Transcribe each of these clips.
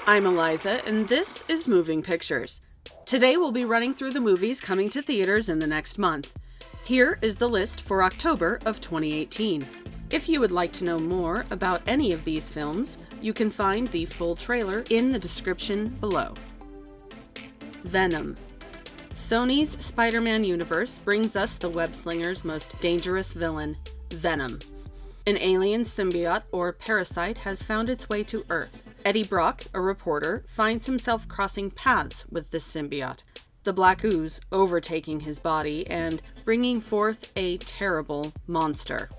I'm Eliza, and this is Moving Pictures. Today we'll be running through the movies coming to theaters in the next month. Here is the list for October of 2018. If you would like to know more about any of these films, you can find the full trailer in the description below. Venom. Sony's Spider-Man universe brings us the web-slinger's most dangerous villain, Venom. An alien symbiote or parasite has found its way to Earth. Eddie Brock, a reporter, finds himself crossing paths with this symbiote, the black ooze overtaking his body and bringing forth a terrible monster.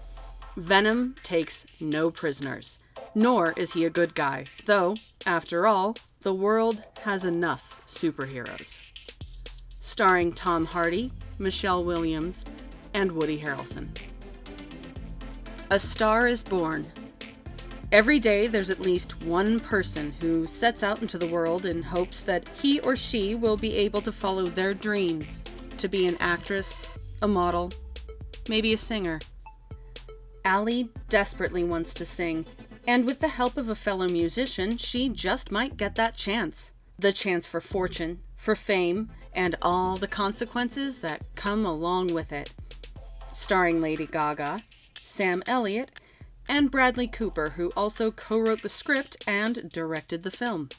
Venom takes no prisoners, nor is he a good guy, though, after all, the world has enough superheroes. Starring Tom Hardy, Michelle Williams, and Woody Harrelson. A Star is Born. Every day there's at least one person who sets out into the world in hopes that he or she will be able to follow their dreams, to be an actress, a model, maybe a singer. Allie desperately wants to sing, and with the help of a fellow musician, she just might get that chance. The chance for fortune, for fame, and all the consequences that come along with it. Starring Lady Gaga, Sam Elliott, and Bradley Cooper, who also co-wrote the script and directed the film.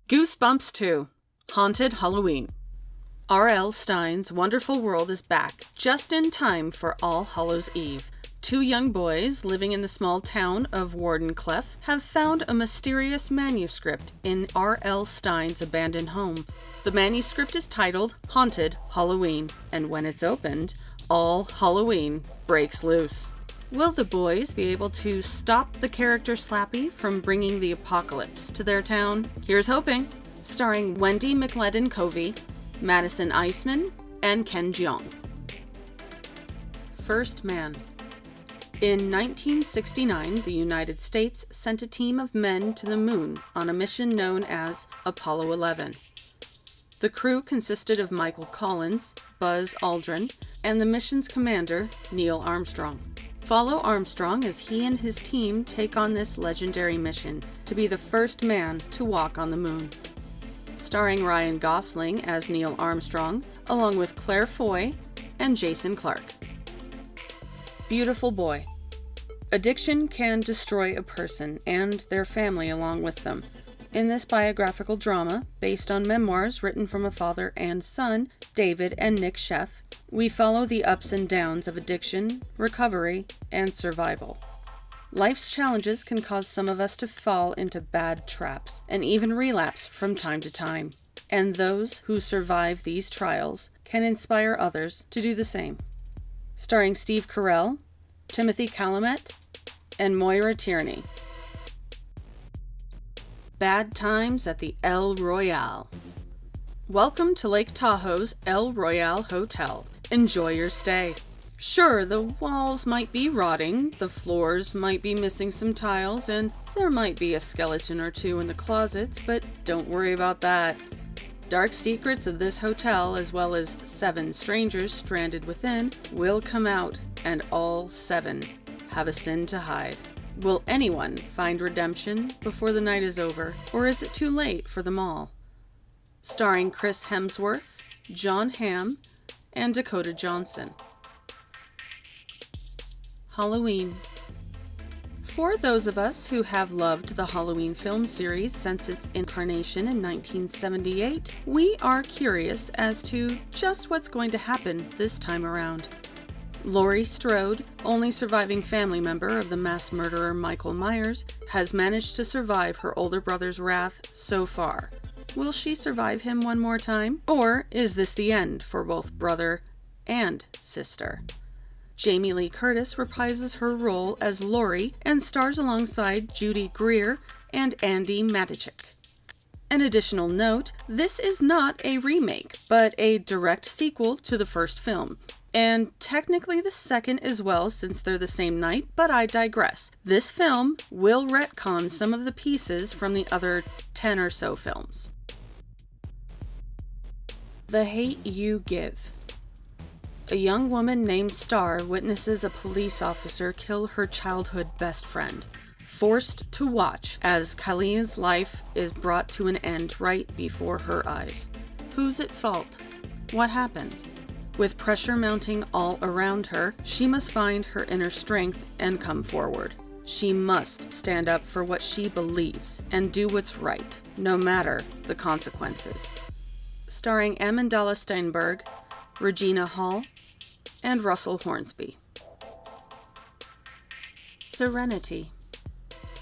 Goosebumps 2: Haunted Halloween. R.L. Stine's wonderful world is back, just in time for All Hallows Eve. Two young boys living in the small town of Wardenclyffe have found a mysterious manuscript in R.L. Stine's abandoned home. The manuscript is titled Haunted Halloween, and when it's opened, all Halloween breaks loose. Will the boys be able to stop the character Slappy from bringing the apocalypse to their town? Here's hoping. Starring Wendy McLendon-Covey, Madison Iseman, and Ken Jeong. First Man. In 1969, the United States sent a team of men to the moon on a mission known as Apollo 11. The crew consisted of Michael Collins, Buzz Aldrin, and the mission's commander, Neil Armstrong. Follow Armstrong as he and his team take on this legendary mission to be the first man to walk on the moon. Starring Ryan Gosling as Neil Armstrong, along with Claire Foy and Jason Clarke. Beautiful Boy. Addiction can destroy a person and their family along with them. In this biographical drama, based on memoirs written from a father and son, David and Nick Sheff, we follow the ups and downs of addiction, recovery, and survival. Life's challenges can cause some of us to fall into bad traps and even relapse from time to time. And those who survive these trials can inspire others to do the same. Starring Steve Carell, Timothy Chalamet, and Moira Tierney. Bad Times at the El Royale. Welcome to Lake Tahoe's El Royale Hotel. Enjoy your stay. Sure, the walls might be rotting, the floors might be missing some tiles, and there might be a skeleton or two in the closets, but don't worry about that. Dark secrets of this hotel, as well as 7 strangers stranded within, will come out, and all 7 have a sin to hide. Will anyone find redemption before the night is over, or is it too late for them all? Starring Chris Hemsworth, Jon Hamm, and Dakota Johnson. Halloween. For those of us who have loved the Halloween film series since its incarnation in 1978, we are curious as to just what's going to happen this time around. Laurie Strode, only surviving family member of the mass murderer Michael Myers, has managed to survive her older brother's wrath so far. Will she survive him one more time? Or is this the end for both brother and sister? Jamie Lee Curtis reprises her role as Laurie and stars alongside Judy Greer and Andy Matichik. An additional note, this is not a remake, but a direct sequel to the first film. And technically the second as well, since they're the same night, but I digress. This film will retcon some of the pieces from the other 10 or so films. The Hate You Give. A young woman named Star witnesses a police officer kill her childhood best friend. forced to watch as Kalia's life is brought to an end right before her eyes. Who's at fault? What happened? With pressure mounting all around her, she must find her inner strength and come forward. She must stand up for what she believes and do what's right, no matter the consequences. Starring Amandla Steinberg, Regina Hall, and Russell Hornsby. Serenity.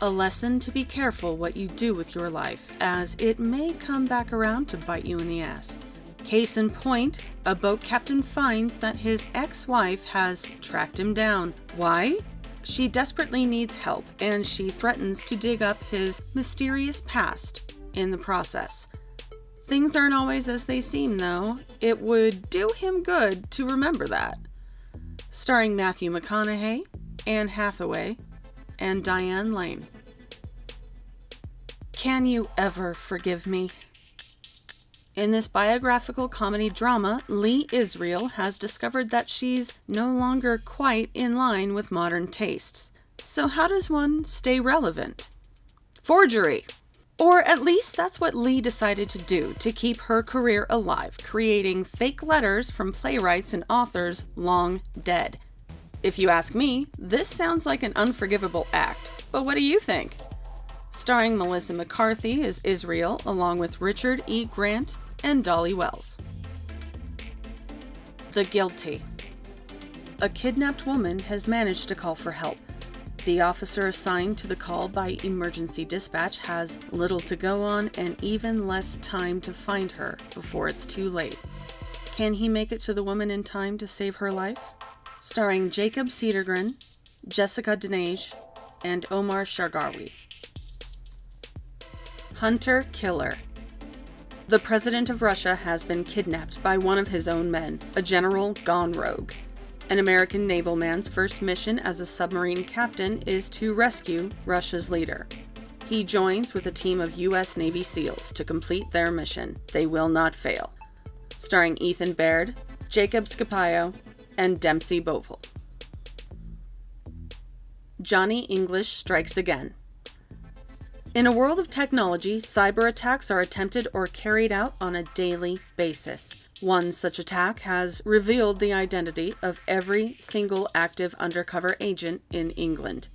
A lesson to be careful what you do with your life, as it may come back around to bite you in the ass. Case in point, a boat captain finds that his ex-wife has tracked him down. Why? She desperately needs help, and she threatens to dig up his mysterious past in the process. Things aren't always as they seem, though. It would do him good to remember that. Starring Matthew McConaughey, Anne Hathaway, and Diane Lane. Can You Ever Forgive Me? In this biographical comedy drama, Lee Israel has discovered that she's no longer quite in line with modern tastes. So how does one stay relevant? Forgery! Or at least that's what Lee decided to do to keep her career alive, creating fake letters from playwrights and authors long dead. If you ask me, this sounds like an unforgivable act, but what do you think? Starring Melissa McCarthy as Israel, along with Richard E. Grant and Dolly Wells. The Guilty. A kidnapped woman has managed to call for help. The officer assigned to the call by emergency dispatch has little to go on and even less time to find her before it's too late. Can he make it to the woman in time to save her life? Starring Jacob Cedergren, Jessica Denege, and Omar Shargawi. Hunter Killer. The president of Russia has been kidnapped by one of his own men, a general gone rogue. An American naval man's first mission as a submarine captain is to rescue Russia's leader. He joins with a team of U.S. Navy SEALs to complete their mission. They will not fail. Starring Ethan Baird, Jacob Scapio, and Dempsey Bovell. Johnny English Strikes Again. In a world of technology, cyber attacks are attempted or carried out on a daily basis. One such attack has revealed the identity of every single active undercover agent in England.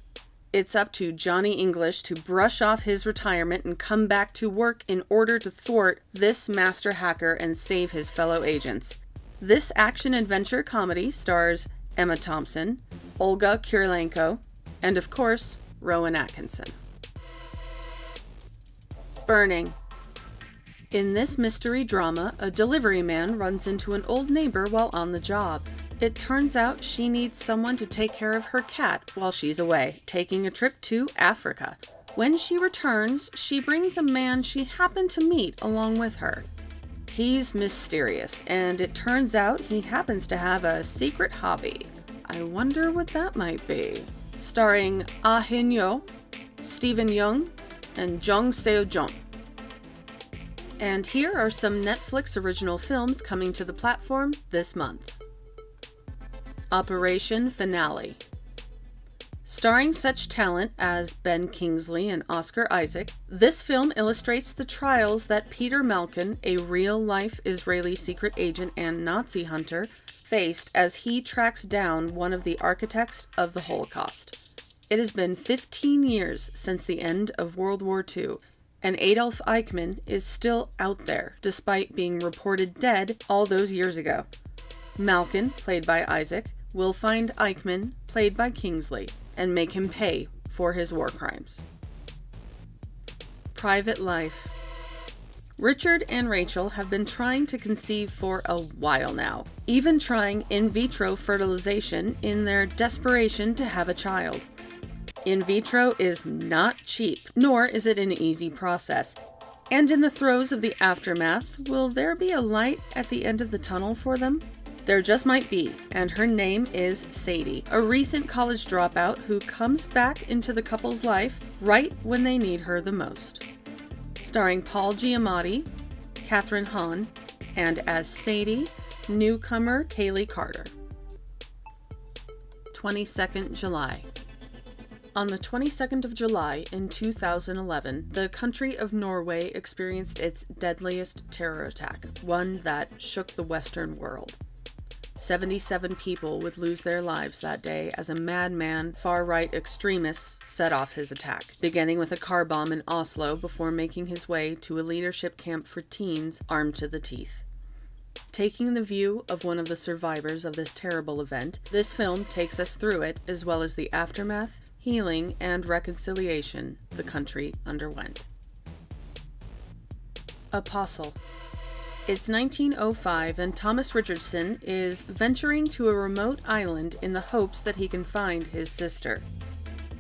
It's up to Johnny English to brush off his retirement and come back to work in order to thwart this master hacker and save his fellow agents. This action-adventure comedy stars Emma Thompson, Olga Kurylenko, and of course, Rowan Atkinson. Burning. In this mystery drama, a delivery man runs into an old neighbor while on the job. It turns out she needs someone to take care of her cat while she's away, taking a trip to Africa. When she returns, she brings a man she happened to meet along with her. He's mysterious, and it turns out he happens to have a secret hobby. I wonder what that might be. Starring Ah Hin-yo, Stephen Young, and Jung Seo-jung. And here are some Netflix original films coming to the platform this month. Operation Finale. Starring such talent as Ben Kingsley and Oscar Isaac, this film illustrates the trials that Peter Malkin, a real-life Israeli secret agent and Nazi hunter, faced as he tracks down one of the architects of the Holocaust. It has been 15 years since the end of World War II, and Adolf Eichmann is still out there, despite being reported dead all those years ago. Malkin, played by Isaac, will find Eichmann, played by Kingsley, and make him pay for his war crimes. Private Life. Richard and Rachel have been trying to conceive for a while now, even trying in vitro fertilization in their desperation to have a child. In vitro is not cheap, nor is it an easy process. And in the throes of the aftermath, will there be a light at the end of the tunnel for them? There just might be, and her name is Sadie, a recent college dropout who comes back into the couple's life right when they need her the most. Starring Paul Giamatti, Kathryn Hahn, and as Sadie, newcomer Kaylee Carter. 22nd July. On the 22nd of July in 2011, the country of Norway experienced its deadliest terror attack, one that shook the Western world. 77 people would lose their lives that day as a madman, far-right extremist set off his attack, beginning with a car bomb in Oslo before making his way to a leadership camp for teens armed to the teeth. Taking the view of one of the survivors of this terrible event, this film takes us through it, as well as the aftermath, healing, and reconciliation the country underwent. Apostle. It's 1905 and Thomas Richardson is venturing to a remote island in the hopes that he can find his sister.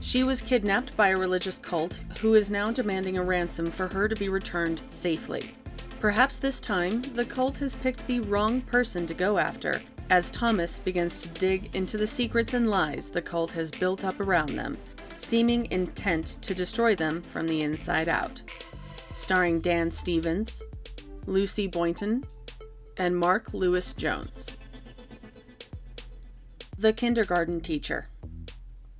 She was kidnapped by a religious cult who is now demanding a ransom for her to be returned safely. Perhaps this time, the cult has picked the wrong person to go after, as Thomas begins to dig into the secrets and lies the cult has built up around them, seeming intent to destroy them from the inside out. Starring Dan Stevens, Lucy Boynton, and Mark Lewis Jones. The kindergarten teacher.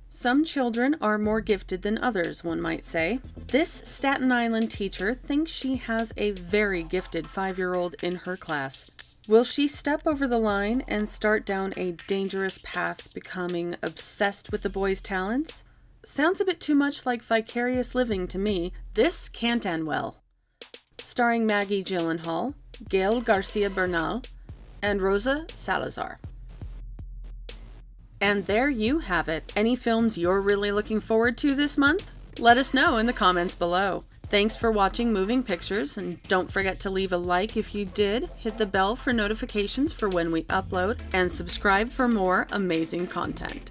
Some children are more gifted than others, one might say. This Staten Island teacher thinks she has a very gifted 5-year-old in her class. Will she step over the line and start down a dangerous path, becoming obsessed with the boy's talents? Sounds a bit too much like vicarious living to me. This can't end well. Starring Maggie Gyllenhaal, Gail Garcia Bernal, and Rosa Salazar. And there you have it. Any films you're really looking forward to this month? Let us know in the comments below. Thanks for watching Moving Pictures, and don't forget to leave a like if you did, hit the bell for notifications for when we upload, and subscribe for more amazing content.